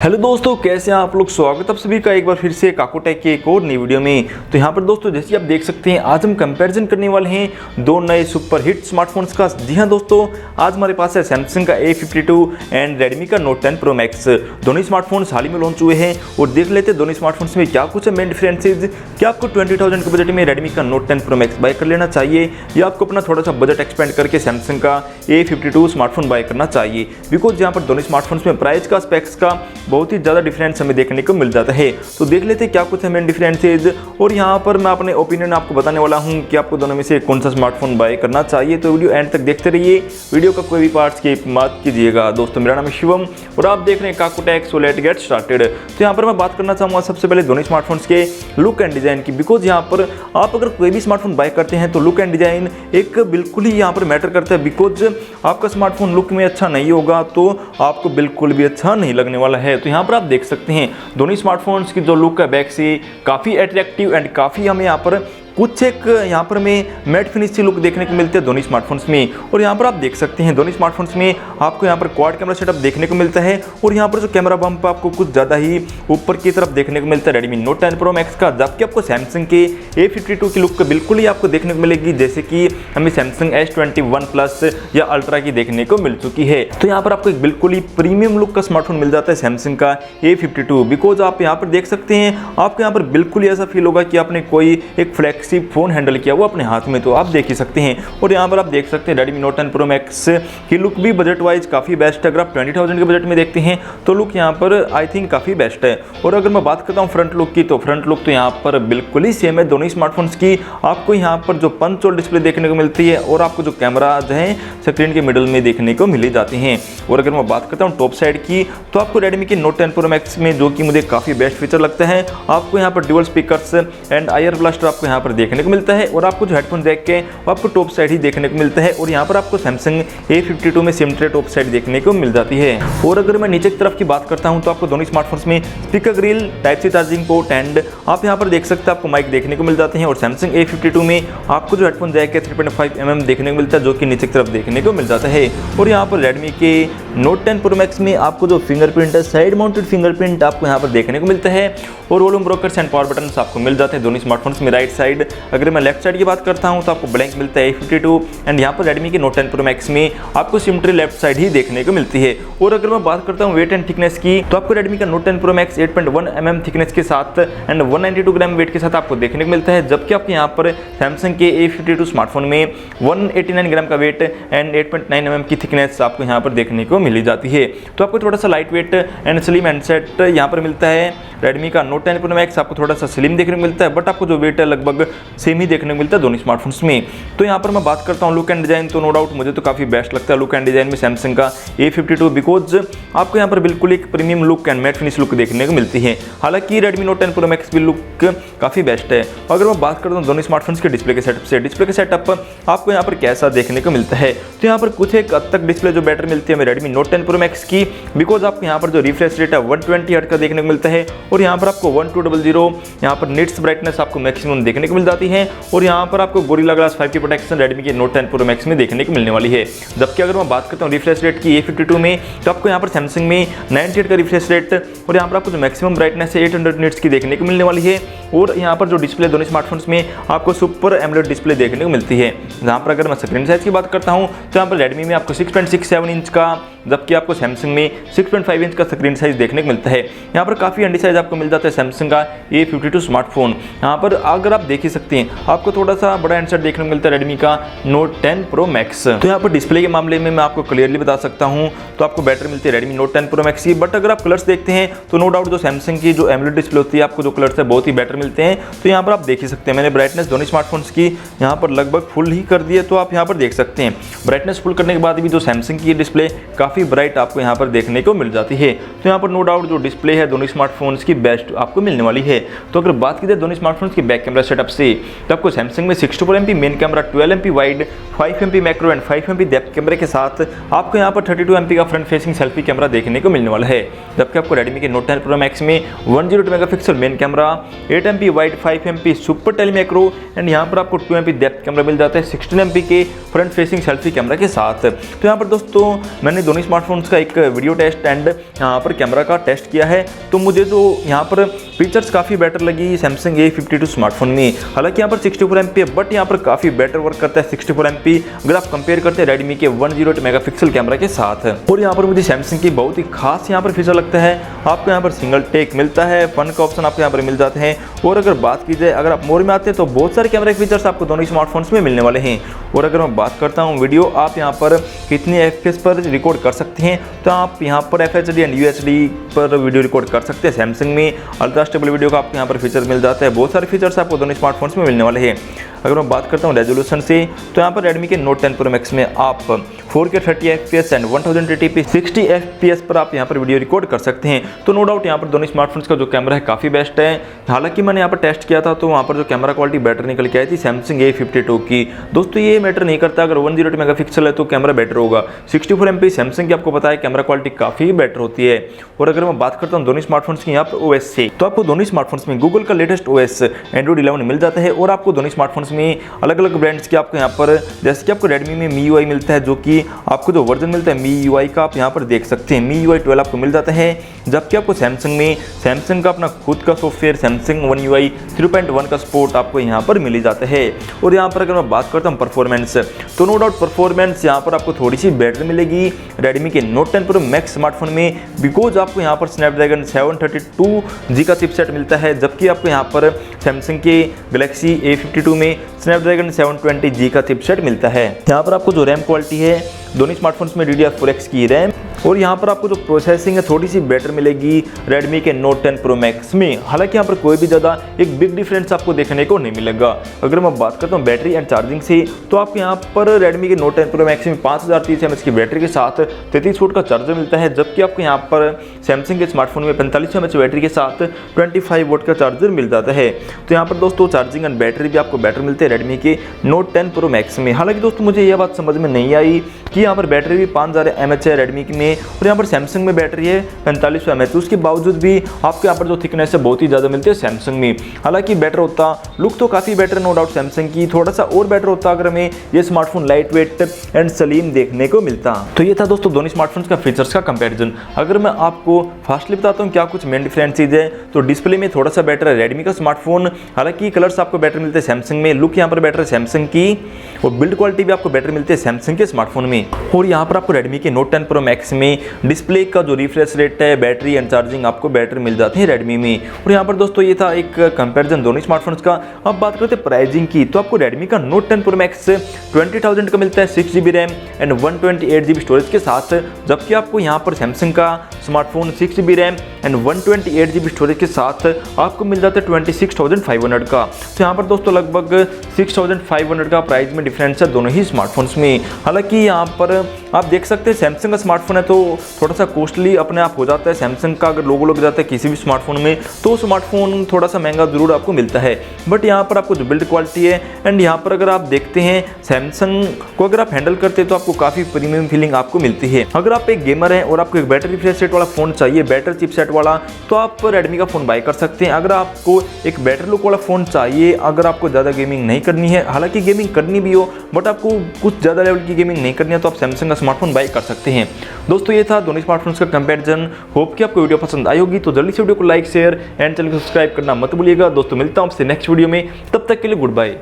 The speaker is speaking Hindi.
हेलो दोस्तों, कैसे हैं आप लोग। स्वागत आप सभी का एक बार फिर से काकू टेक की एक और नई वीडियो में। तो यहाँ पर दोस्तों जैसे आप देख सकते हैं आज हम कंपैरिजन करने वाले हैं दो नए सुपर हिट स्मार्टफोन्स का। जी हाँ दोस्तों, आज हमारे पास है सैमसंग का A52 एंड रेडमी का नोट 10 प्रो मैक्स। दोनों स्मार्टफोन्स हाल ही में लॉन्च हुए हैं और देख लेते हैं दोनों स्मार्टफोन्स में क्या कुछ है मेन डिफरेंसेज। क्या आपको 20,000 के बजट में रेडमी का नोट 10 प्रो मैक्स बाय कर लेना चाहिए या आपको अपना थोड़ा सा बजट एक्सपेंड करके सैमसंग का A52 स्मार्टफोन बाय करना चाहिए। बिकॉज यहाँ पर दोनों स्मार्टफोन्स में प्राइस का, स्पेक्स का बहुत ही ज़्यादा डिफरेंस हमें देखने को मिल जाता है। तो देख लेते हैं क्या कुछ है मेन डिफरेंसेज और यहाँ पर मैं अपने ओपिनियन आपको बताने वाला हूँ कि आपको दोनों में से कौन सा स्मार्टफोन बाय करना चाहिए। तो वीडियो एंड तक देखते रहिए, वीडियो का कोई भी पार्ट स्किप मत कीजिएगा। दोस्तों मेरा नाम है शिवम और आप देख रहे हैं Kaku tech, so let's get started. तो यहाँ पर मैं बात करना चाहूँगा सबसे पहले दोनों स्मार्टफोन्स के लुक एंड डिज़ाइन की। बिकॉज यहाँ पर आप अगर कोई भी स्मार्टफोन बाय करते हैं तो लुक एंड डिज़ाइन एक बिल्कुल ही यहाँ पर मैटर करता है। बिकॉज आपका स्मार्टफोन लुक में अच्छा नहीं होगा तो आपको बिल्कुल भी अच्छा नहीं लगने वाला है। तो यहाँ पर आप देख सकते हैं दोनों स्मार्टफोन्स की जो लुक है बैक से काफ़ी अट्रैक्टिव एंड काफ़ी हमें यहाँ पर कुछ एक यहाँ पर हमें मैट फिनिश की लुक देखने को मिलती है दोनों स्मार्टफोन्स में। और यहाँ पर आप देख सकते हैं दोनों स्मार्टफोन्स में आपको यहाँ पर क्वाड कैमरा सेटअप देखने को मिलता है और यहाँ पर जो कैमरा बम्प आपको कुछ ज़्यादा ही ऊपर की तरफ देखने को मिलता है रेडमी नोट 10 प्रो मैक्स का। जबकि आपको सैमसंग के A52 की लुक बिल्कुल ही आपको देखने को मिलेगी जैसे कि हमें सैमसंग S21 प्लस या अल्ट्रा की देखने को मिल चुकी है। तो यहाँ पर आपको एक बिल्कुल ही प्रीमियम लुक का स्मार्टफोन मिल जाता है सैमसंग का A52। बिकॉज आप यहाँ पर देख सकते हैं आपको यहाँ पर बिल्कुल ही ऐसा फील होगा कि आपने कोई एक फ्लैगशिप फोन हैंडल किया वो अपने हाथ में। तो आप देख ही सकते हैं और यहाँ पर आप देख सकते हैं रेडमी नोट 10 प्रो मैक्स की लुक भी बजट वाइज काफ़ी बेस्ट है। अगर आप 20,000 के बजट में देखते हैं तो लुक यहाँ पर आई थिंक काफ़ी बेस्ट है। और अगर मैं बात करता हूँ फ्रंट लुक की तो फ्रंट लुक तो यहाँ पर बिल्कुल ही सेम है दोनों स्मार्टफोन्स की। आपको यहाँ पर जो पंच होल डिस्प्ले देखने को मिलती है और आपको जो कैमरा जो है स्क्रीन के मिडल में देखने को मिली जाती हैं। और अगर मैं बात करता हूँ टॉप साइड की तो आपको रेडमी के नोट 10 प्रो मैक्स में जो कि मुझे काफ़ी बेस्ट फीचर लगता है, आपको यहाँ पर dual speakers and IR blaster आपको यहाँ पर देखने को मिलता है और आपको जो हेडफोन जैक के वो आपको टॉप साइड ही देखने को मिलता है। और यहाँ पर आपको सैमसंग A52 में सिम ट्रे टॉप साइड देखने को मिल जाती है। और अगर मैं नीचे की तरफ की बात करता हूँ तो आपको दोनों स्मार्टफोन्स में speaker grill, type C charging port and आप यहाँ पर देख सकते हैं आपको माइक देखने को मिल जाते हैं। और सैमसंग A52 में आपको जो हेडफोन जैक है 3.5 mm देखने को मिलता है जो कि नीचे की तरफ देखने को मिल जाता है। और यहाँ पर रेडमी के नोट 10 प्रो मैक्स में आपको जो फिंगरप्रिंट है साइड माउंटेड फिंगरप्रिंट आपको यहाँ पर देखने को मिलता है और volume brokers and power button आपको मिल जाते हैं दोनों स्मार्टफोन्स में राइट साइड। अगर मैं लेफ्ट साइड की बात करता हूँ तो आपको ब्लैंक मिलता है A52 एंड यहाँ पर रेडमी के नोट 10 प्रो मैक्स में आपको सिम ट्रे लेफ्ट साइड ही देखने को मिलती है। और अगर मैं बात करता हूँ वेट एंड थिकनेस की तो आपको रेडमी का note 10 pro max 8.1 mm thickness के साथ एंड 192 ग्राम वेट के साथ आपको देखने को मिलता है। जबकि आपके यहाँ पर सैमसंग के A52 स्मार्टफोन में 189 ग्राम का वेट एंड 8.9 mm की थिकनेस आपको यहाँ पर देखने को मिली जाती है। तो आपको थोड़ा सा light weight and slim handset यहाँ पर मिलता है। रेडमी का नोट 10 प्रो मैक्स आपको थोड़ा सा स्लिम देखने को मिलता है बट आपको जो वेट है लगभग सेम ही देखने को मिलता है दोनों स्मार्टफोन्स में। तो यहाँ पर मैं बात करता हूँ लुक एंड डिज़ाइन तो नो डाउट मुझे तो काफ़ी बेस्ट लगता है लुक एंड डिज़ाइन में सैमसंग का A52। बिकॉज आपको यहाँ पर बिल्कुल एक premium look and matte finish look देखने को मिलती है। हालांकि रेडमी नोट 10 प्रो मैक्स की लुक काफ़ी बेस्ट है। अगर मैं बात करता हूँ दोनों स्मार्टफोन्स के डिस्प्ले के सेटअप से, डिस्प्ले के सेटअप आपको यहाँ पर कैसा देखने को मिलता है तो यहाँ पर कुछ एक हद तक डिस्प्ले जो बेटर मिलती है रेडमी नोट 10 प्रो मैक्स की। बिकॉज आपको यहाँ पर जो रिफ्रेश रेट है 120 हर्ट्ज का देखने को मिलता है और यहाँ पर आपको 1200 यहाँ पर निट्स ब्राइटनेस आपको मैक्सिमम देखने को मिल जाती है। और यहाँ पर आपको गोरिल्ला ग्लास 5 की प्रोटेक्शन रेडमी के नोट 10 प्रो मैक्स में देखने को मिलने वाली है। जबकि अगर मैं बात करता हूँ रिफ्रेश रेट की A52 में तो आपको यहाँ पर सैमसंग में 98 का रिफ्रेश रेट और यहाँ पर आपको जो मैक्सिमम ब्राइटनेस है 800 निट्स की देखने को मिलने वाली है। और यहाँ पर जो डिस्प्ले दोनों स्मार्टफोन्स में आपको सुपर एमोलेड डिस्प्ले देखने को मिलती है। जहाँ पर अगर मैं स्क्रीन साइज की बात करता हूँ तो यहाँ पर रेडमी में आपको 6.67 इंच का जबकि आपको सैमसंग में 6.5 इंच का स्क्रीन साइज देखने को मिलता है। यहाँ पर काफ़ी हैंडी साइज आपको मिल जाता है सैमसंग का A52 स्मार्टफोन। यहाँ पर अगर आप देख ही सकते हैं आपको थोड़ा सा बड़ा हैंडसेट देखने को मिलता है रेडमी का नोट 10 प्रो मैक्स। तो यहाँ पर डिस्प्ले के मामले में मैं आपको क्लियरली बता सकता हूँ तो आपको बैटरी मिलती है रेडमी नोट 10 प्रो मैक्स की। बट अगर आप कलर्स देखते हैं तो नो डाउट जो सैमसंग की जो एमोलेड डिस्प्ले होती है आपको जो कलर्स है बहुत ही बेटर मिलते हैं। तो यहाँ पर आप देख ही सकते हैं मैंने ब्राइटनेस दोनों स्मार्टफोन्स की यहाँ पर लगभग फुल ही कर दी है। तो आप यहाँ पर देख सकते हैं ब्राइटनेस फुल करने के बाद भी जो सैमसंग की डिस्प्ले काफ़ी ब्राइट आपको यहाँ पर देखने को मिल जाती है। तो यहाँ पर नो डाउट जो डिस्प्ले है दोनों स्मार्टफोन्स की बेस्ट आपको मिलने वाली है। तो अगर बात की जाए दोनों स्मार्टफोन्स की बैक कैमरा सेटअप से तो आपको सैमसंग में 64 MP main camera, 12 MP wide, 5 MP macro and 5 MP depth कैमरे के साथ आपको यहाँ पर 32 MP का फ्रंट फेसिंग सेल्फी कैमरा देखने को मिलने वाला है। जबकि आपको रेडमी के नोट 10 प्रो मैक्स में 102 megapixel main camera, 8 MP wide, 5 MP super tele macro and यहाँ पर आपको 2 MP डेप्थ कैमरा मिल जाता है 16 MP के फ्रंट फेसिंग सेल्फी कैमरा के साथ। तो यहाँ पर दोस्तों मैंने दोनों स्मार्टफोन्स का एक वीडियो टेस्ट एंड यहाँ पर कैमरा का टेस्ट किया है, तो मुझे तो यहाँ पर फीचर्स काफ़ी बेटर लगी सैमसंग A52 स्मार्टफोन में। हालांकि यहाँ पर 64 MP है, बट यहाँ पर काफ़ी बेटर वर्क करता है 64 MP अगर आप कंपेयर करते हैं रेडमी के 108 मेगापिक्सल कैमरा के साथ। और यहाँ पर मुझे सैमसंग की बहुत ही खास यहाँ पर फीचर लगता है, आपको यहाँ पर सिंगल टेक मिलता है, फन का ऑप्शन आपको यहाँ पर मिल जाते हैं। और अगर बात की जाए, अगर आप मोर में आते हैं तो बहुत सारे कैमरा के फीचर्स आपको दोनों स्मार्टफोन्स में मिलने वाले हैं। और अगर मैं बात करता हूँ वीडियो आप यहाँ पर कितनी FPS पर रिकॉर्ड कर सकते हैं, तो आप यहाँ पर FHD एंड UHD पर वीडियो रिकॉर्ड कर सकते हैं। सैमसंग में अल्ट्रा स्टेबल वीडियो का आपको यहाँ पर फीचर मिल जाता है। बहुत सारे फीचर्स आपको दोनों स्मार्टफोन्स में मिलने वाले हैं। अगर मैं बात करता हूँ रेजोल्यूशन से, तो यहाँ पर रेडमी के Note 10 Pro Max में आप 4K 30 FPS and 1080p 60 FPS पर आप यहाँ पर वीडियो रिकॉर्ड कर सकते हैं। तो नो डाउट यहाँ पर दोनों स्मार्टफोन्स का जो कैमरा है काफ़ी बेस्ट है। हालांकि मैंने यहाँ पर टेस्ट किया था तो वहाँ पर जो कैमरा क्वालिटी बेटर निकल के आई थी सैमसंग A52 की। दोस्तों ये मैटर नहीं करता, अगर 108 मेगापिक्सल है तो कैमरा बेटर होगा। 64 MP सैमसंग की आपको पता है कैमरा क्वालिटी काफ़ी बेटर होती है। और अगर मैं बात करता हूँ दोनों स्मार्टफोन्स की यहाँ पर OS से, तो आपको दोनों स्मार्टफोन्स में गूगल का लेटेस्ट OS Android 11 मिल जाता है। और आपको दोनों स्मार्टफोन्स में अलग अलग ब्रांड्स के आपको यहाँ पर, जैसे कि आपको रेडमी में MIUI मिलता है, जो कि आपको जो वर्जन मिलता है MIUI का आप यहाँ पर देख सकते हैं MIUI 12 आपको मिल जाता है। जबकि आपको सैमसंग में सैमसंग का अपना खुद का सॉफ्टवेयर सैमसंग One UI 3.1 का सपोर्ट आपको यहाँ पर मिल जाता है। और यहाँ पर अगर मैं बात करता हूँ परफॉर्मेंस, तो नो डाउट परफॉर्मेंस यहाँ पर आपको थोड़ी सी बेटर मिलेगी रेडमी के Note 10 Pro Max स्मार्टफोन में, बिकॉज आपको यहाँ पर स्नैपड्रैगन 732G का चिपसेट मिलता है। जबकि आपको यहाँ पर सैमसंग के गैलेक्सी A52 में स्नैपड्रैगन 720G का चिपसेट मिलता है। यहाँ पर आपको जो रैम क्वालिटी है दोनों स्मार्टफोन्स में DDR4X की रैम, और यहाँ पर आपको जो प्रोसेसिंग है थोड़ी सी बेटर मिलेगी रेडमी के Note 10 Pro Max में। हालांकि यहाँ पर कोई भी ज़्यादा एक बिग डिफरेंस आपको देखने को नहीं मिलेगा। अगर मैं बात करता हूँ बैटरी एंड चार्जिंग से, तो आपको यहाँ पर रेडमी के Note 10 Pro Max में 5030 mAh की बैटरी के साथ 33 वोल्ट का चार्जर मिलता है। जबकि आपको यहाँ पर सैमसंग के स्मार्टफोन में 45 mAh बैटरी के साथ 25 वोल्ट का चार्जर मिल जाता है। तो यहाँ पर दोस्तों चार्जिंग एंड बैटरी भी आपको बेटर मिलते हैं रेडमी के Note 10 Pro Max में। हालांकि दोस्तों मुझे यह बात समझ में नहीं आई कि यहाँ पर बैटरी भी 5000 mAh है रेडमी में, और यहाँ पर सैमसंग में बैटरी है 4500 mAh। उसके बावजूद भी आपको यहाँ पर जो थिकनेस है बहुत ही ज़्यादा मिलती है सैमसंग में। हालांकि बेटर होता, लुक तो काफ़ी बेटर नो डाउट सैमसंग की, थोड़ा सा और बेटर होता अगर हमें ये smartphone light weight and slim देखने को मिलता। तो ये था दोस्तों दोनों स्मार्टफोन्स का फीचर्स का कंपैरिजन। अगर मैं आपको फास्टली बताता हूँ क्या कुछ मेन डिफरेंसेज है, तो डिस्प्ले में थोड़ा सा बेटर है रेडमी का स्मार्टफोन। हालांकि कलर्स आपको बेटर मिलते हैं सैमसंग में, लुक यहाँ पर बेटर है सैमसंग की, और बिल्ड क्वालिटी भी आपको बेटर मिलती है सैमसंग के स्मार्टफोन में। और यहाँ पर आपको रेडमी के Note 10 Pro Max में डिस्प्ले का जो रिफ्रेश रेट है, बैटरी एंड चार्जिंग आपको बेटर मिल जाती है रेडमी में। और यहाँ पर दोस्तों ये था एक कंपैरिजन दोनों स्मार्टफोन्स का। अब बात करते हैं प्राइसिंग की, तो आपको रेडमी का Note 10 Pro Max 20,000 का मिलता है 6GB RAM and 128GB storage के साथ। जबकि आपको यहाँ पर सैमसंग का smartphone 6GB RAM and 128GB storage के साथ आपको मिल जाता है 26,500 का। तो यहाँ पर दोस्तों लगभग 6,500 का प्राइस में डिफरेंस है दोनों ही स्मार्टफोन्स में। हालांकि यहाँ पर आप देख सकते हैं सैमसंग का स्मार्टफोन है तो थोड़ा सा कॉस्टली अपने आप हो जाता है। सैमसंग का अगर लोगो लग जाता है किसी भी स्मार्टफोन में तो स्मार्टफोन थोड़ा सा महंगा जरूर आपको मिलता है, बट यहाँ पर आपको जो बिल्ड क्वालिटी है एंड यहाँ पर अगर आप देखते हैं सैमसंग को अगर आप हैंडल करते हैं तो आपको काफ़ी प्रीमियम फीलिंग आपको मिलती है। अगर आप एक गेमर हैं और आपको एक बैटरी रिफ्रेश रेट वाला फ़ोन चाहिए, बैटर चिपसेट वाला, तो आप रेडमी का फ़ोन बाय कर सकते हैं। अगर आपको एक बैटर लुक वाला फ़ोन चाहिए, अगर आपको ज़्यादा गेमिंग नहीं करनी है, हालांकि गेमिंग करनी भी हो बट आपको कुछ ज़्यादा लेवल की गेमिंग नहीं करनी है, तो आप सैमसंग का स्मार्टफोन बाय कर सकते हैं। दोस्तों ये था दोनों स्मार्टफोन्स का कंपैरिजन। होप कि आपको वीडियो पसंद आई होगी, तो जल्दी से वीडियो को लाइक शेयर एंड चैनल को सब्सक्राइब करना मत भूलिएगा। दोस्तों मिलता हूँ आपसे नेक्स्ट वीडियो में, तब तक के लिए गुड बाय।